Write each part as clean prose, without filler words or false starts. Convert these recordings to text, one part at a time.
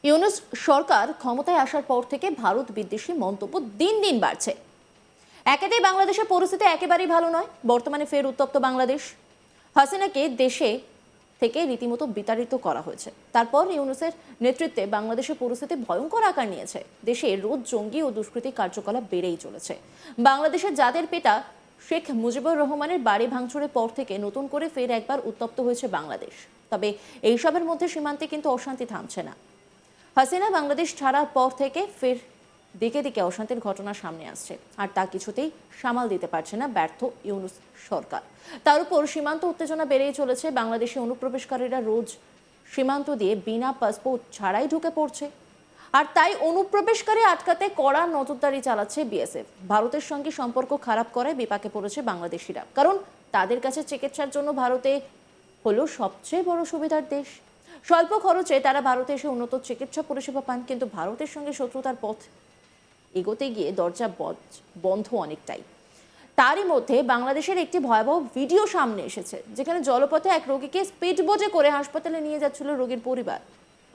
ইউনূস সরকার ক্ষমতায় আসার পর থেকে ভারত বিদ্বেষী মন্তব্য দিন দিন বাড়ছে। একেতেই বাংলাদেশের পরিস্থিতি একেবারেই ভালো নয়। বর্তমানে ফের উত্তপ্ত বাংলাদেশ। হাসিনাকে দেশে থেকে রীতিমতো বিতাড়িত করা হয়েছে। তারপর ইউনূসের নেতৃত্বে বাংলাদেশের পরিস্থিতি ভয়ঙ্কর আকার নিয়েছে। দেশে রোজ জঙ্গি ও দুষ্কৃতী কার্যকলাপ বেড়েই চলেছে। বাংলাদেশের জাতির পিতা শেখ মুজিবুর রহমানের বাড়ি ভাঙচুরের পর থেকে নতুন করে ফের একবার উত্তপ্ত হয়েছে বাংলাদেশ। তবে এইসবের মধ্যে সীমান্তে কিন্তু অশান্তি থামছে না। হাসিনা বাংলাদেশ ছাড়ার পর থেকে ফের দিকে দিকে অশান্তির ঘটনা সামনে আসছে, আর তা কিছুতেই সামাল দিতে পারছে না ব্যর্থ ইউনূস সরকার। তার উপর সীমান্ত উত্তেজনা বেড়েই চলেছে। বাংলাদেশে অনুপ্রবেশকারীরা রোজ সীমান্ত দিয়ে বিনা পাসপোর্ট ছাড়াই ঢুকে পড়ছে, আর তাই অনুপ্রবেশকারী আটকাতে কড়া নজরদারি চালাচ্ছে বিএসএফ। ভারতের সঙ্গে সম্পর্ক খারাপ করে বিপাকে পড়েছে বাংলাদেশিরা, কারণ তাদের কাছে চিকিৎসার জন্য ভারতে হলো সবচেয়ে বড় সুবিধার দেশ। স্বল্প খরচে তারা ভারতে এসে উন্নত চিকিৎসা পরিষেবা পান, কিন্তু ভারতের সঙ্গে শত্রুতার পথ এগোতে গিয়ে দরজা বন্ধ অনেকটাই। তারই মধ্যে বাংলাদেশের একটি ভয়াবহ ভিডিও সামনে এসেছে, যেখানে জলপথে এক রোগীকে স্পিডবোটে করে হাসপাতালে নিয়ে যাচ্ছিল রোগীর পরিবার,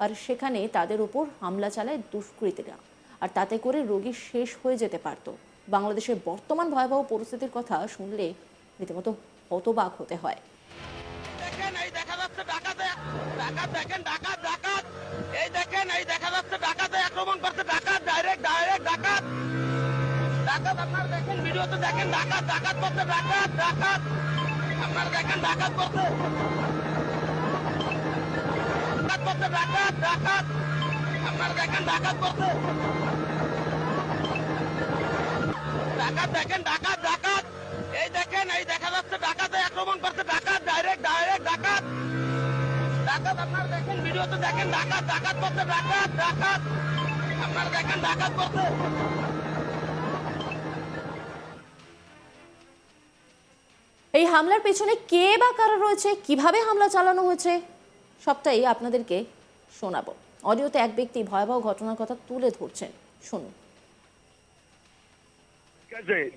আর সেখানে তাদের উপর হামলা চালায় দুষ্কৃতীরা, আর তাতে করে রোগী শেষ হয়ে যেতে পারত। বাংলাদেশের বর্তমান ভয়াবহ পরিস্থিতির কথা শুনলে রীতিমতো হতবাক হতে হয়। আক্রমণ করছে ডাকাত, ডাইরেক্ট ডাকাত। ডাকাত আপনারা দেখেন, ভিডিওতে দেখেন, ডাকাত করছে, ডাকাত আপনারা দেখেন, ডাকাত করছে, ডাকাত আপনারা দেখেন, ডাকাত করছে, ডাকাত দেখেন, ডাকাত এই দেখেন, এই দেখা যাচ্ছে ডাকাতে আক্রমণ করছে, ডাকাত, ডাইরেক্ট ডাকাত। ডাকাত আপনারা দেখেন, ভিডিওতে দেখেন, ডাকাত করছে, ডাকাত আপনারা দেখেন, ডাকাত করছে। এই হামলার পেছনে কে বা কারা রয়েছে, কিভাবে হামলা চালানো হয়েছে, সবটাই আপনাদেরকে শোনাবো। অডিওতে এক ব্যক্তি ভয়াবহ ঘটনার কথা তুলে ধরছেন, শুনুন।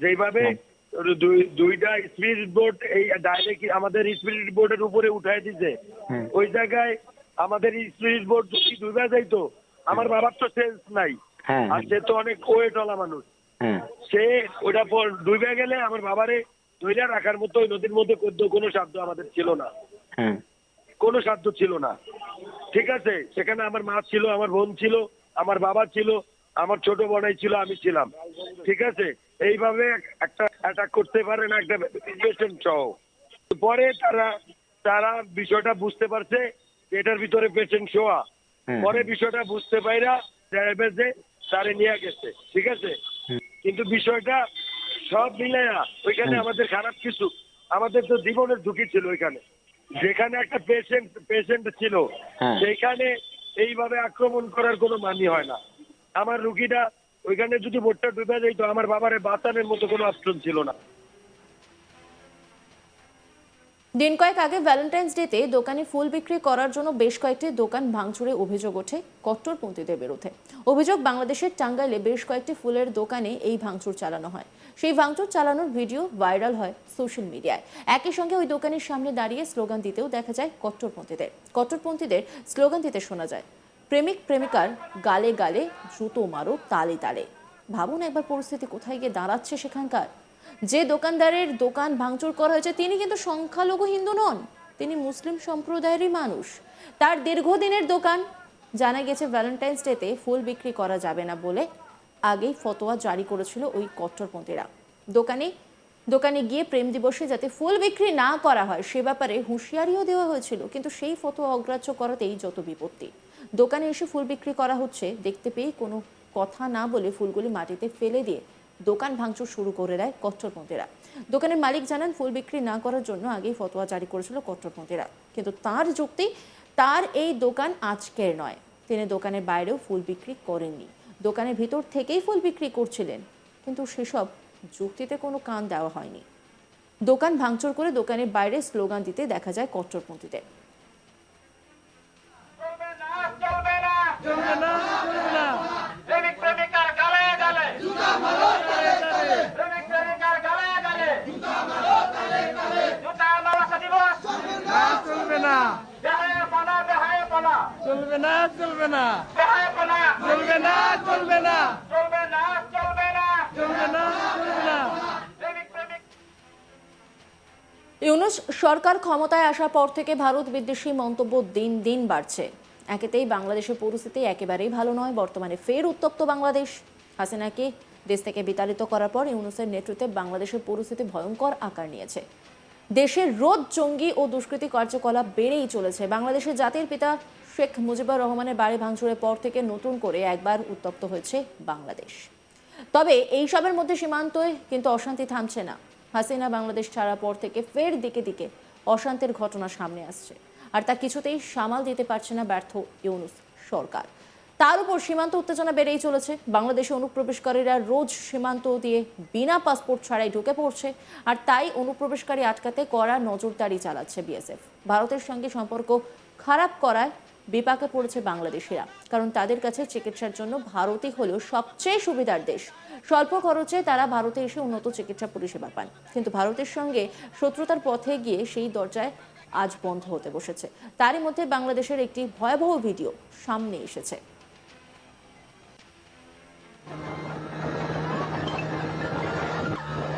যেভাবে দুইটা স্পিড বোট এই ডাইরেক্ট আমাদের স্পিড বোটের উপরে উঠাই দিছে, ওই জায়গায় আমাদের স্পিড বোট যদি ডুবে যাইতো, আমার বাবার তো সেন্স নাই, আর সে তো অনেক ওয়েটওয়ালা মানুষ, সে ওটা ডুবে গেলে আমার বাবারে ধরে রাখার মতো ওই নদীর মধ্যে কোনো সাধ্য আমাদের ছিল না, কোনো সাধ্য ছিল না। ঠিক আছে, সেখানে আমার মা ছিল, আমার বোন ছিল, আমার বাবা ছিল, আমার ছোট বড়াই ছিল, আমি ছিলাম। ঠিক আছে, এইভাবে একটা অ্যাটাক করতে পারে না একটা পেশেন্ট সহ। পরে তারা বিষয়টা বুঝতে পারছে এটার ভিতরে পেশেন্ট শোয়া, পরে বিষয়টা বুঝতে পাইরা ড্রাইভার যে তারে নিয়ে গেছে। ঠিক আছে, কিন্তু বিষয়টা সব মিলাইয়া ওইখানে আমাদের খারাপ কিছু, আমাদের তো জীবনের ঝুঁকি ছিল ওইখানে, যেখানে একটা পেশেন্ট ছিল সেইখানে এইভাবে আক্রমণ করার কোনো মানি হয় না। আমার রুগীটা ওইখানে যদি বোটটা ডুবে যাইতো, আমার বাবারে বাঁচানোর মতো কোনো অপশন ছিল না। দিন কয়েক আগে ভ্যালেন্টাইন্স ডেতে দোকানে ফুল বিক্রি করার জন্য বেশ কয়েকটি দোকান ভাঙচুরে অভিযোগ ওঠে কট্টরপন্থীদের বিরুদ্ধে। অভিযোগ, বাংলাদেশের টাঙ্গাইলে বেশ কয়েকটি ফুলের দোকানে এই ভাঙচুর চালানো হয়। সেই ভাঙচুর চালানোর ভিডিও ভাইরাল হয় সোশ্যাল মিডিয়ায়। একই সঙ্গে ওই দোকানের সামনে দাঁড়িয়ে স্লোগান দিতেও দেখা যায় কট্টরপন্থীদের স্লোগান দিতে শোনা যায়, প্রেমিক প্রেমিকার গালে গালে জুতো মারো তালে তালে। ভাবুন একবার পরিস্থিতি কোথায় গিয়ে দাঁড়াচ্ছে সেখানকার। যে দোকানদারের দোকান ভাঙচুর করা হয়েছে তিনি কিন্তু সংখ্যালঘু হিন্দু নন, তিনি মুসলিম সম্প্রদায়েরই মানুষ। তার দীর্ঘদিনের দোকান। জানা গেছে ভ্যালেন্টাইন্স ডেতে ফুল বিক্রি করা যাবে না বলে আগেই ফতোয়া জারি করেছিল ওই কট্টরপন্থীরা। দোকানে গিয়ে প্রেম দিবসে যাতে ফুল বিক্রি না করা হয় সে ব্যাপারে হুঁশিয়ারিও দেওয়া হয়েছিল, কিন্তু সেই ফতোয়া অগ্রাহ্য করাতেই যত বিপত্তি। দোকানে এসে ফুল বিক্রি করা হচ্ছে দেখতে পেয়ে কোনো কথা না বলে ফুলগুলি মাটিতে ফেলে দিয়ে দোকান ভাঙচুর শুরু করে দেয় কট্টরপন্থীরা। দোকানের মালিক জানান, ফুল বিক্রি না করার জন্য আগেই ফতোয়া জারি করেছিল কট্টরপন্থীরা, কিন্তু তার যুক্তি, তার এই দোকান আজকের নয়, তিনি দোকানের বাইরেও ফুল বিক্রি করেননি, দোকানের ভিতর থেকেই ফুল বিক্রি করছিলেন, কিন্তু সেসব যুক্তিতে কোনো কান দেওয়া হয়নি। দোকান ভাঙচুর করে দোকানের বাইরে স্লোগান দিতে দেখা যায় কট্টরপন্থীদের। চলবে না। চলবে না চলবে না চলবে না চলবে না চলবে না চলবে না ইউনূস সরকার ক্ষমতায় আসার পর থেকে ভারত বিদ্বেষী মন্তব্য দিন দিন বাড়ছে। একেতেই বাংলাদেশের পরিস্থিতি একেবারেই ভালো নয়, বর্তমানে ফের উত্তপ্ত বাংলাদেশ। হাসিনাকে দেশ থেকে বিতাড়িত করার পর ইউনূসের নেতৃত্বে বাংলাদেশের পরিস্থিতি ভয়ঙ্কর আকার নিয়েছে। দেশের রোজ জঙ্গি ও দুষ্কৃতী কার্যকলাপ বেড়েই চলেছে। বাংলাদেশের জাতির পিতা শেখ মুজিবুর রহমানের বাড়ি ভাঙচুরের পর থেকে নতুন করে একবার উত্তপ্ত হয়েছে বাংলাদেশ। তবে এইসবের মধ্যে সীমান্তে কিন্তু অশান্তি থামছে না। হাসিনা বাংলাদেশ ছাড়ার পর থেকে ফের দিকে দিকে অশান্তির ঘটনা সামনে আসছে, আর তা কিছুতেই সামাল দিতে পারছে না ব্যর্থ ইউনূস সরকার। তার উপর সীমান্ত উত্তেজনা বেড়েই চলেছে। বাংলাদেশে অনুপ্রবেশকারীরা রোজ সীমান্ত দিয়ে বিনা পাসপোর্ট ছাড়াই ঢুকে পড়ছে, আর তাই অনুপ্রবেশকারী আটকাতে কড়া নজরদারি চালাচ্ছে বিএসএফ। ভারতের সঙ্গে সম্পর্ক খারাপ করায় বিপাকে পড়েছে বাংলাদেশিরা, কারণ তাদের কাছে চিকিৎসার জন্য ভারতই হলো সবচেয়ে সুবিধার দেশ। স্বল্প খরচে তারা ভারতে এসে উন্নত চিকিৎসা পরিষেবা পান, কিন্তু ভারতের সঙ্গে শত্রুতার পথে গিয়ে সেই দরজায় আজ বন্ধ হতে বসেছে। তারই মধ্যে বাংলাদেশের একটি ভয়াবহ ভিডিও সামনে এসেছে।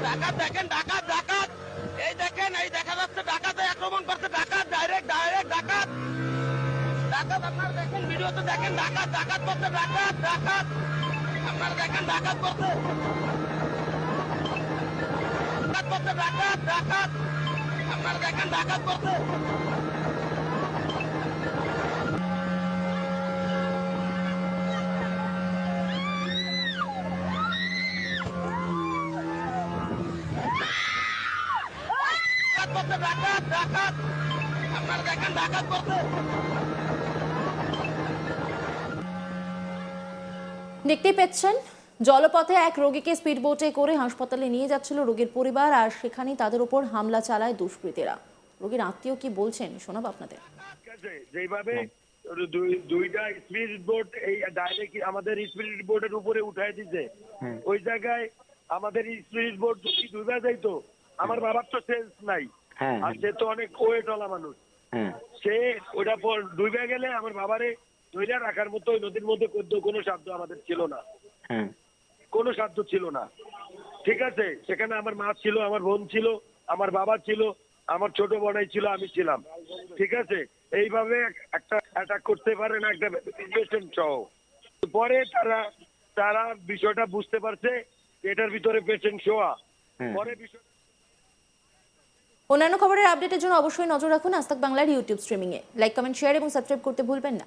ডাকাত দেখেন ডাকাত ডাকাত এই দেখেন এই দেখা যাচ্ছে ডাকাতে আক্রমণ করছে ডাকাত ডাইরেক্ট ডাকাত ডাকাত আপনারা দেখেন ভিডিওতে দেখেন ডাকাত করছে ডাকাত আপনারা দেখেন ডাকাত করছে ডাকাত আপনারা দেখেন ডাকাত করছে ডাকাত আপনারা দেখেন ডাকাত করছে। দেখতেই পাচ্ছেন জলপথে এক রোগীকে স্পিডবোটে করে হাসপাতালে নিয়ে যাচ্ছিল রোগীর পরিবার, আর সেখানেই তাদের উপর হামলা চালায় দুষ্কৃতীরা। রোগীর আত্মীয় কি বলছেন শোনাবো আপনাদের। ঠিক আছে, যেভাবে দুইটা স্পিড বোট এই ডাইরেক্ট আমাদের স্পিড বোটের উপরে উঠাই দিছে, ওই জায়গায় আমাদের স্পিড বোট যদি ডুবে যাইতো, আমার বাবার তো সেন্স নাই, আর সে তো অনেক ওয়েটওয়ালা মানুষ, সে ওটা ডুবে গেলে আমার বাবারে ধরে রাখার মতো ওই নদীর মধ্যে কোনো সাধ্য আমাদের ছিল না, কোনো সাধ্য ছিল না। ঠিক আছে, সেখানে আমার মা ছিল, আমার বোন ছিল, আমার বাবা ছিল, আমার ছোট বড়াই ছিল, আমি ছিলাম। ঠিক আছে, এইভাবে একটা অ্যাটাক করতে পারে না একটা পেশেন্ট সহ। পরে তারা বিষয়টা বুঝতে পারছে এটার ভিতরে পেশেন্ট শোয়া। পরে বিষয় অন্যান্য খবরের আপডেটের জন্য অবশ্যই নজর রাখুন আজ তাক বাংলার ইউটিউব স্ট্রিমিংয়ে। লাইক, কমেন্ট, শেয়ার এবং সাবস্ক্রাইব করতে ভুলবেন না।